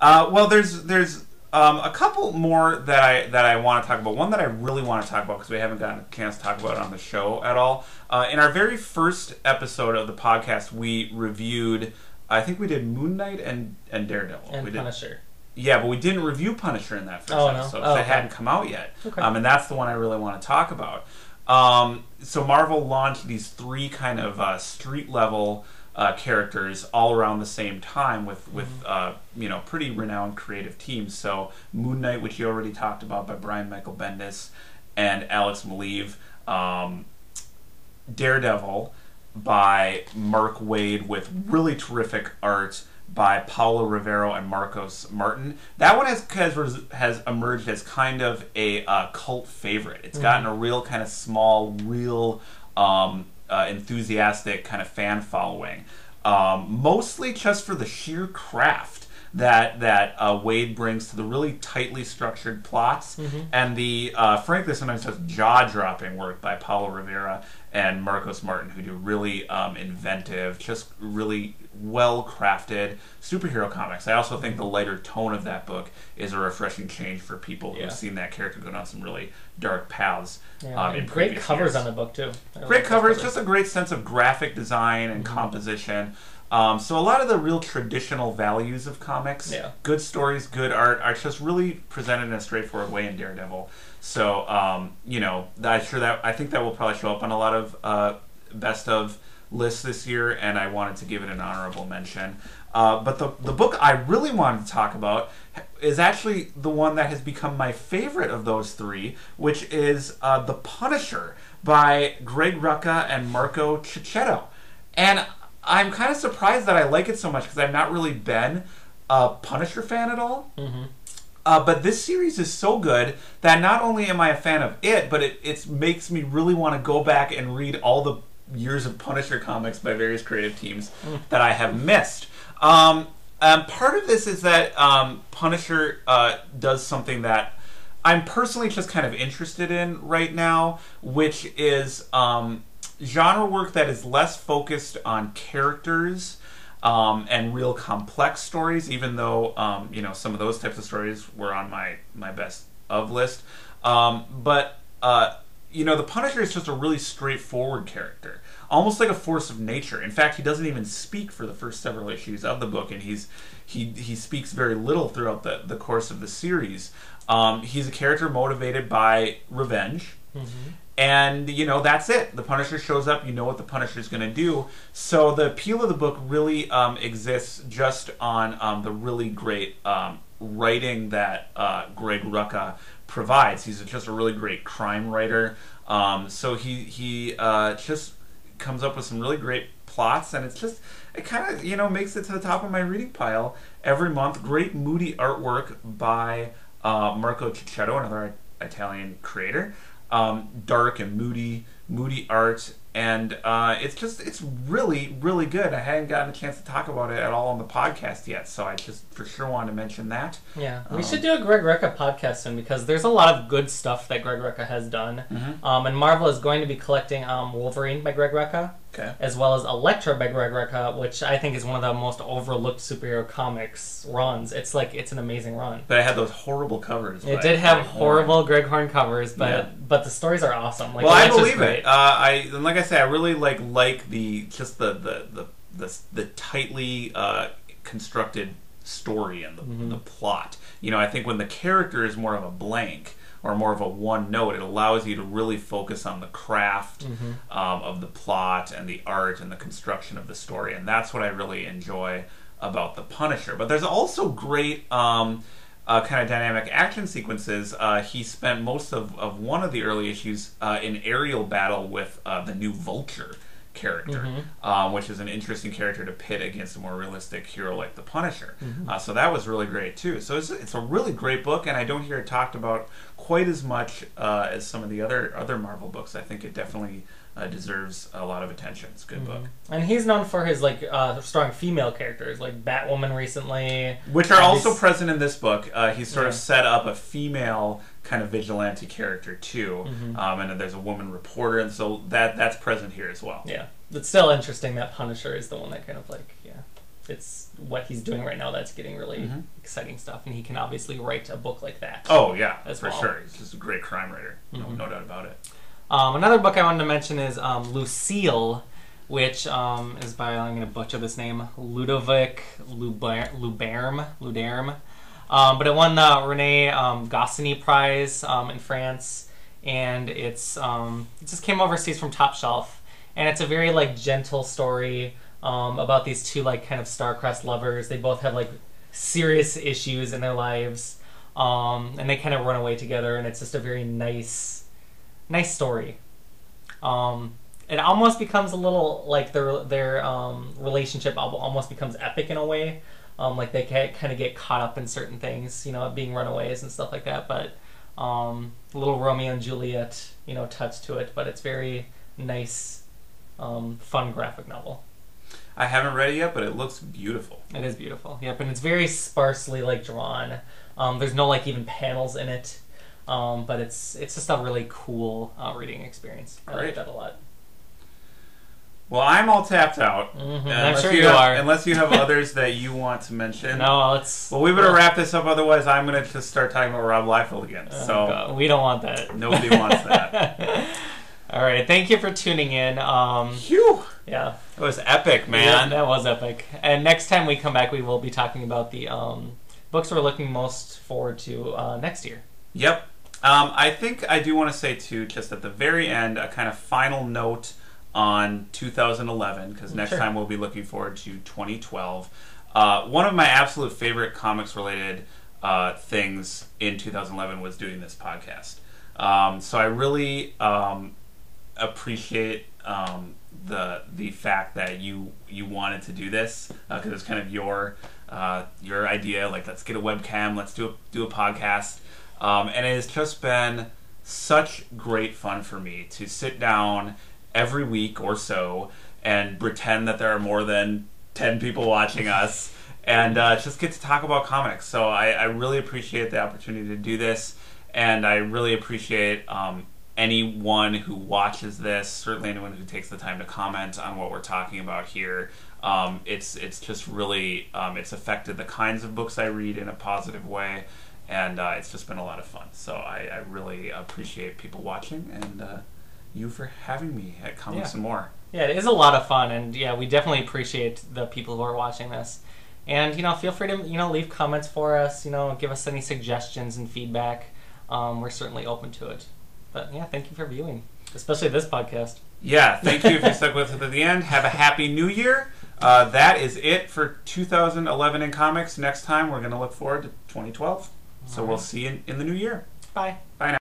Well, there's a couple more that I want to talk about. One that I really want to talk about because we haven't gotten a chance to talk about it on the show at all. In our very first episode of the podcast, we reviewed. I think we did Moon Knight and Daredevil. And Punisher. Yeah, but we didn't review Punisher in that first episode because it hadn't come out yet. Okay. And that's the one I really want to talk about. So Marvel launched these 3 kind of street level characters all around the same time with pretty renowned creative teams. So Moon Knight, which you already talked about, by Brian Michael Bendis and Alex Maleev. Daredevil by Mark Waid with really terrific art by Paulo Rivero and Marcos Martin. That one has emerged as kind of a cult favorite. It's gotten a real kind of small, real enthusiastic kind of fan following, mostly just for the sheer craft that Wade brings to the really tightly structured plots and the frankly sometimes just jaw-dropping work by Paulo Rivera and Marcos Martin, who do really inventive, just really well-crafted superhero comics. I also think the lighter tone of that book is a refreshing change for people who've seen that character go down some really dark paths. And great covers on the book, too. Great covers, just a great sense of graphic design and composition. So a lot of the real traditional values of comics, good stories, good art, are just really presented in a straightforward way in Daredevil. So, I think that will probably show up on a lot of best of lists this year, and I wanted to give it an honorable mention. But the book I really wanted to talk about is actually the one that has become my favorite of those 3, which is The Punisher by Greg Rucka and Marco Checchetto. And I'm kind of surprised that I like it so much because I've not really been a Punisher fan at all. But this series is so good that not only am I a fan of it, but it makes me really want to go back and read all the years of Punisher comics by various creative teams that I have missed. Part of this is that Punisher does something that I'm personally just kind of interested in right now, which is genre work that is less focused on characters and real complex stories, even though some of those types of stories were on my best of list. But the Punisher is just a really straightforward character, almost like a force of nature. In fact, he doesn't even speak for the first several issues of the book, and he speaks very little throughout the course of the series. He's a character motivated by revenge. And, that's it. The Punisher shows up, you know what the Punisher's going to do. So the appeal of the book really exists just on the really great writing that Greg Rucka provides. He's just a really great crime writer. So he just comes up with some really great plots, and it kind of, makes it to the top of my reading pile every month. Great moody artwork by Marco Checchetto, another Italian creator. Dark and moody art, and it's really, really good. I hadn't gotten a chance to talk about it at all on the podcast yet, so I just for sure wanted to mention that. Yeah, we should do a Greg Rucka podcast soon, because there's a lot of good stuff that Greg Rucka has done. And Marvel is going to be collecting Wolverine by Greg Rucka, as well as Elektra by Greg Rucka, which I think is one of the most overlooked superhero comics runs. It's an amazing run. But it had those horrible covers. It did have horrible Greg Horn covers, but the stories are awesome. Well, I believe it. And like I say, I really like the tightly constructed story and the plot. I think when the character is more of a blank or more of a one note, it allows you to really focus on the craft of the plot and the art and the construction of the story, and that's what I really enjoy about the Punisher. But there's also great kind of dynamic action sequences. He spent most of one of the early issues in aerial battle with the new Vulture character, which is an interesting character to pit against a more realistic hero like the Punisher. So that was really great too. So it's a really great book, and I don't hear it talked about quite as much as some of the other Marvel books. I think it definitely deserves a lot of attention. It's a good book. And he's known for his strong female characters, like Batwoman recently, which are also present in this book. He's sort of set up a female kind of vigilante character too, and then there's a woman reporter, and so that's present here as well. Yeah, it's still interesting that Punisher is the one that kind of it's what he's doing right now that's getting really exciting stuff, and he can obviously write a book like that. Oh yeah, for sure. He's just a great crime writer. No doubt about it. Another book I wanted to mention is Lucille, which is by, I'm going to butcher this name, Ludovic Luderme. But it won the René Goscinny Prize in France, and it just came overseas from Top Shelf, and it's a very like gentle story about these two like kind of star-crossed lovers. They both have like serious issues in their lives, and they kind of run away together, and it's just a very nice story. It almost becomes a little like their relationship almost becomes epic in a way. Like they kind of get caught up in certain things, you know, being runaways and stuff like that. But a little Romeo and Juliet, you know, touch to it. But it's very nice, fun graphic novel. I haven't read it yet, but it looks beautiful. It is beautiful. Yep, and it's very sparsely like drawn. There's no like even panels in it. But it's just a really cool reading experience. I like that a lot. Well, I'm all tapped out. I'm sure you are. Unless you have others that you want to mention. No, let's... Well, we better wrap this up, otherwise I'm going to just start talking about Rob Liefeld again. God, we don't want that. Nobody wants that. All right, thank you for tuning in. Phew! Yeah. It was epic, man. Yeah, that was epic. And next time we come back, we will be talking about the books we're looking most forward to next year. Yep. I think I do want to say, too, just at the very end, a kind of final note on 2011, because next time we'll be looking forward to 2012. One of my absolute favorite comics-related things in 2011 was doing this podcast. So I really appreciate the fact that you wanted to do this, because it's kind of your idea. Like, let's get a webcam, let's do a podcast. And it has just been such great fun for me to sit down every week or so and pretend that there are more than 10 people watching us and just get to talk about comics. So I really appreciate the opportunity to do this, and I really appreciate anyone who watches this, certainly anyone who takes the time to comment on what we're talking about here. It's just really, it's affected the kinds of books I read in a positive way. And it's just been a lot of fun. So I really appreciate people watching, and you for having me at Comics and More. Yeah, it is a lot of fun, and yeah, we definitely appreciate the people who are watching this. And, you know, feel free to, you know, leave comments for us, you know, give us any suggestions and feedback. We're certainly open to it. But yeah, thank you for viewing, especially this podcast. Yeah, thank you if you stuck with us at the end. Have a happy new year. That is it for 2011 in comics. Next time, we're going to look forward to 2012. So we'll see you in the new year. Bye. Bye now.